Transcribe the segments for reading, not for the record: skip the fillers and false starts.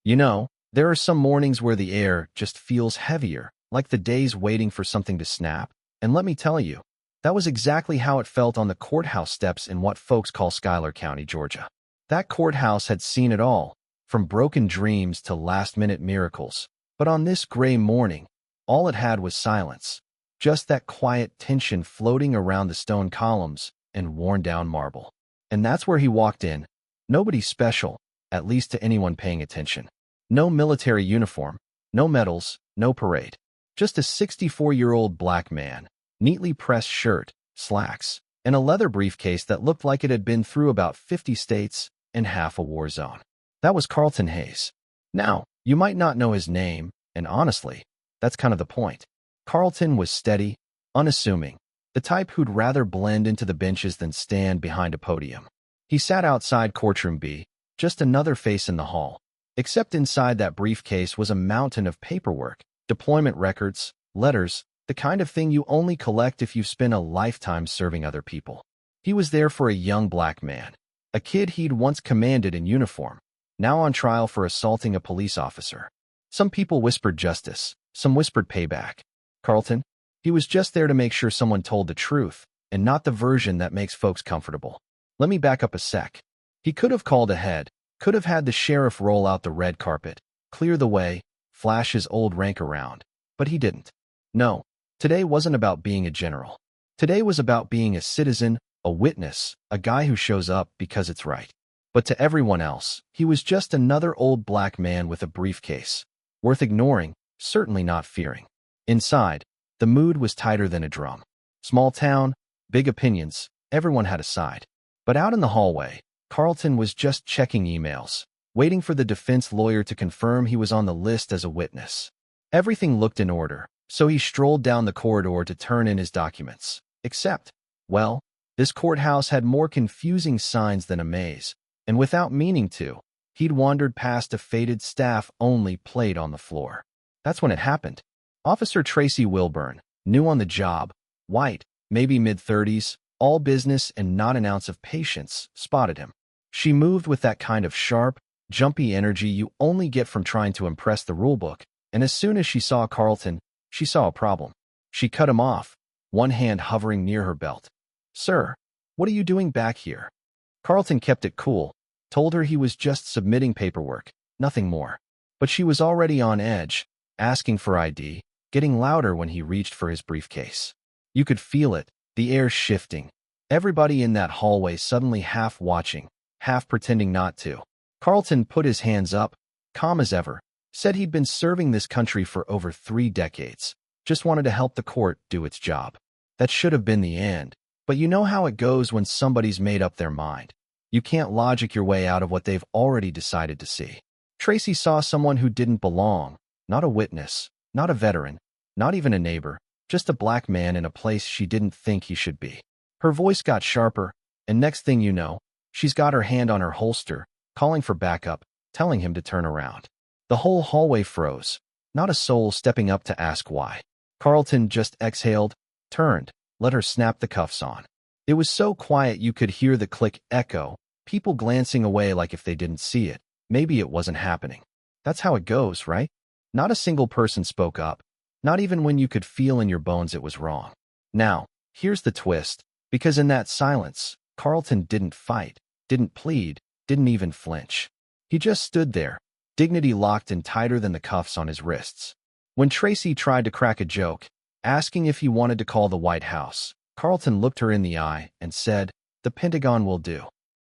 You know, there are some mornings where the air just feels heavier, like the day's waiting for something to snap. And let me tell you, that was exactly how it felt on the courthouse steps in what folks call Schuyler County, Georgia. That courthouse had seen it all, from broken dreams to last-minute miracles. But on this gray morning, all it had was silence. Just that quiet tension floating around the stone columns and worn-down marble. And that's where he walked in. Nobody special, at least to anyone paying attention. No military uniform, no medals, no parade. Just a 64-year-old black man, neatly pressed shirt, slacks, and a leather briefcase that looked like it had been through about 50 states and half a war zone. That was Carlton Hayes. Now, you might not know his name, and honestly, that's kind of the point. Carlton was steady, unassuming, the type who'd rather blend into the benches than stand behind a podium. He sat outside courtroom B, just another face in the hall. Except inside that briefcase was a mountain of paperwork, deployment records, letters, the kind of thing you only collect if you've spent a lifetime serving other people. He was there for a young black man, a kid he'd once commanded in uniform, now on trial for assaulting a police officer. Some people whispered justice, some whispered payback. Carlton? He was just there to make sure someone told the truth, and not the version that makes folks comfortable. Let me back up a sec. He could have called ahead, could have had the sheriff roll out the red carpet, clear the way, flash his old rank around, but he didn't. No, today wasn't about being a general. Today was about being a citizen, a witness, a guy who shows up because it's right. But to everyone else, he was just another old black man with a briefcase. Worth ignoring, certainly not fearing. Inside, the mood was tighter than a drum. Small town, big opinions, everyone had a side. But out in the hallway, Carlton was just checking emails, waiting for the defense lawyer to confirm he was on the list as a witness. Everything looked in order, so he strolled down the corridor to turn in his documents. Except, well, this courthouse had more confusing signs than a maze, and without meaning to, he'd wandered past a faded staff-only plate on the floor. That's when it happened. Officer Tracy Wilburn, new on the job, white, maybe mid-30s, all business and not an ounce of patience, spotted him. She moved with that kind of sharp, jumpy energy you only get from trying to impress the rulebook, and as soon as she saw Carlton, she saw a problem. She cut him off, one hand hovering near her belt. "Sir, what are you doing back here?" Carlton kept it cool, told her he was just submitting paperwork, nothing more. But she was already on edge, asking for ID, getting louder when he reached for his briefcase. You could feel it, the air shifting. Everybody in that hallway suddenly half watching, half pretending not to. Carlton put his hands up, calm as ever, said he'd been serving this country for over 3 decades, just wanted to help the court do its job. That should have been the end, but you know how it goes when somebody's made up their mind. You can't logic your way out of what they've already decided to see. Tracy saw someone who didn't belong, not a witness, not a veteran, not even a neighbor, just a black man in a place she didn't think he should be. Her voice got sharper, and next thing you know, she's got her hand on her holster, calling for backup, telling him to turn around. The whole hallway froze, not a soul stepping up to ask why. Carlton just exhaled, turned, let her snap the cuffs on. It was so quiet you could hear the click echo, people glancing away like if they didn't see it. Maybe it wasn't happening. That's how it goes, right? Not a single person spoke up, not even when you could feel in your bones it was wrong. Now, here's the twist, because in that silence, Carlton didn't fight, didn't plead, didn't even flinch. He just stood there, dignity locked in tighter than the cuffs on his wrists. When Tracy tried to crack a joke, asking if he wanted to call the White House, Carlton looked her in the eye and said, "The Pentagon will do."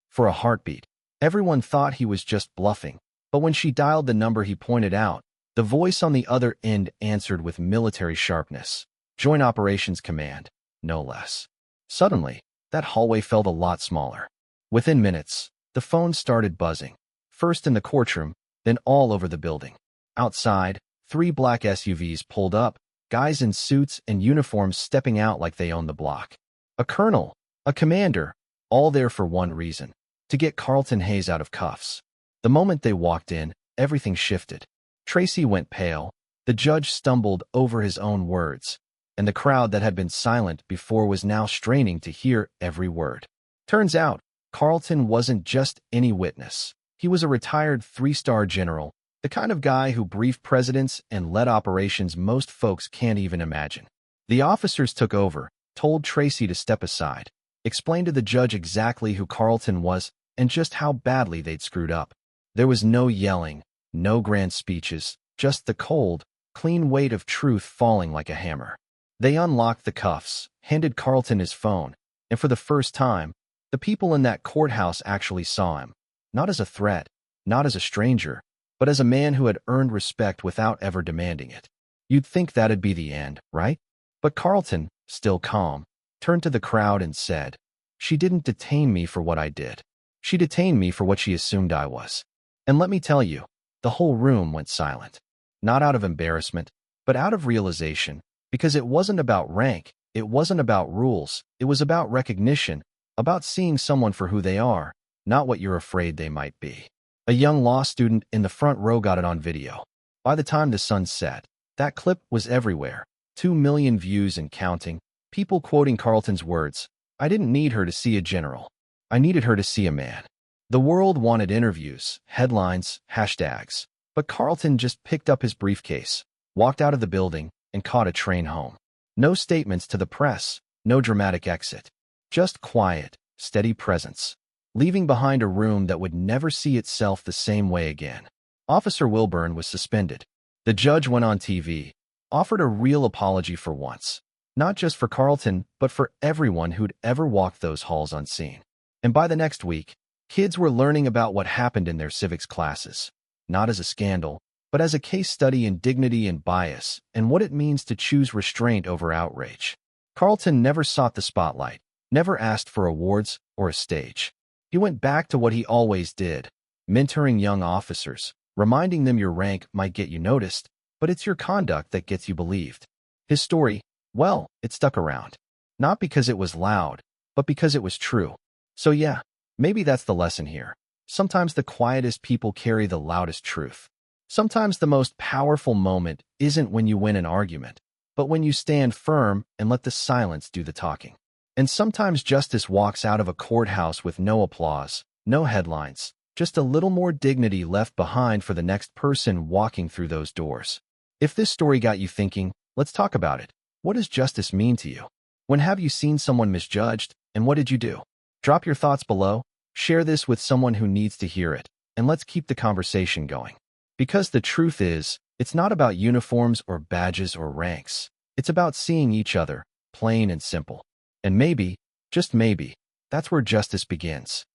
For a heartbeat, everyone thought he was just bluffing, but when she dialed the number he pointed out, the voice on the other end answered with military sharpness. Joint Operations Command, no less. Suddenly, that hallway felt a lot smaller. Within minutes, the phone started buzzing, first in the courtroom, then all over the building. Outside, 3 black SUVs pulled up, guys in suits and uniforms stepping out like they owned the block. A colonel, a commander, all there for one reason, to get Carlton Hayes out of cuffs. The moment they walked in, everything shifted. Tracy went pale, the judge stumbled over his own words, and the crowd that had been silent before was now straining to hear every word. Turns out, Carlton wasn't just any witness. He was a retired 3-star general, The kind of guy who briefed presidents and led operations most folks can't even imagine. The officers took over, told Tracy to step aside, explained to the judge exactly who Carlton was and just how badly they'd screwed up. There was no yelling, no grand speeches, just the cold, clean weight of truth falling like a hammer. They unlocked the cuffs, handed Carlton his phone, and for the first time, the people in that courthouse actually saw him, not as a threat, not as a stranger, but as a man who had earned respect without ever demanding it. You'd think that'd be the end, right? But Carlton, still calm, turned to the crowd and said, "She didn't detain me for what I did. She detained me for what she assumed I was." And let me tell you, the whole room went silent. Not out of embarrassment, but out of realization, because it wasn't about rank, it wasn't about rules, it was about recognition, about seeing someone for who they are, not what you're afraid they might be. A young law student in the front row got it on video. By the time the sun set, that clip was everywhere. 2 million views and counting, people quoting Carlton's words, "I didn't need her to see a general. I needed her to see a man." The world wanted interviews, headlines, hashtags. But Carlton just picked up his briefcase, walked out of the building, and caught a train home. No statements to the press, no dramatic exit. Just quiet, steady presence, leaving behind a room that would never see itself the same way again. Officer Wilburn was suspended. The judge went on TV, offered a real apology for once, not just for Carlton, but for everyone who'd ever walked those halls unseen. And by the next week, kids were learning about what happened in their civics classes, not as a scandal, but as a case study in dignity and bias, and what it means to choose restraint over outrage. Carlton never sought the spotlight, never asked for awards or a stage. He went back to what he always did, mentoring young officers, reminding them your rank might get you noticed, but it's your conduct that gets you believed. His story, well, it stuck around. Not because it was loud, but because it was true. So yeah, maybe that's the lesson here. Sometimes the quietest people carry the loudest truth. Sometimes the most powerful moment isn't when you win an argument, but when you stand firm and let the silence do the talking. And sometimes justice walks out of a courthouse with no applause, no headlines, just a little more dignity left behind for the next person walking through those doors. If this story got you thinking, let's talk about it. What does justice mean to you? When have you seen someone misjudged, and what did you do? Drop your thoughts below. Share this with someone who needs to hear it, and let's keep the conversation going. Because the truth is, it's not about uniforms or badges or ranks. It's about seeing each other, plain and simple. And maybe, just maybe, that's where justice begins.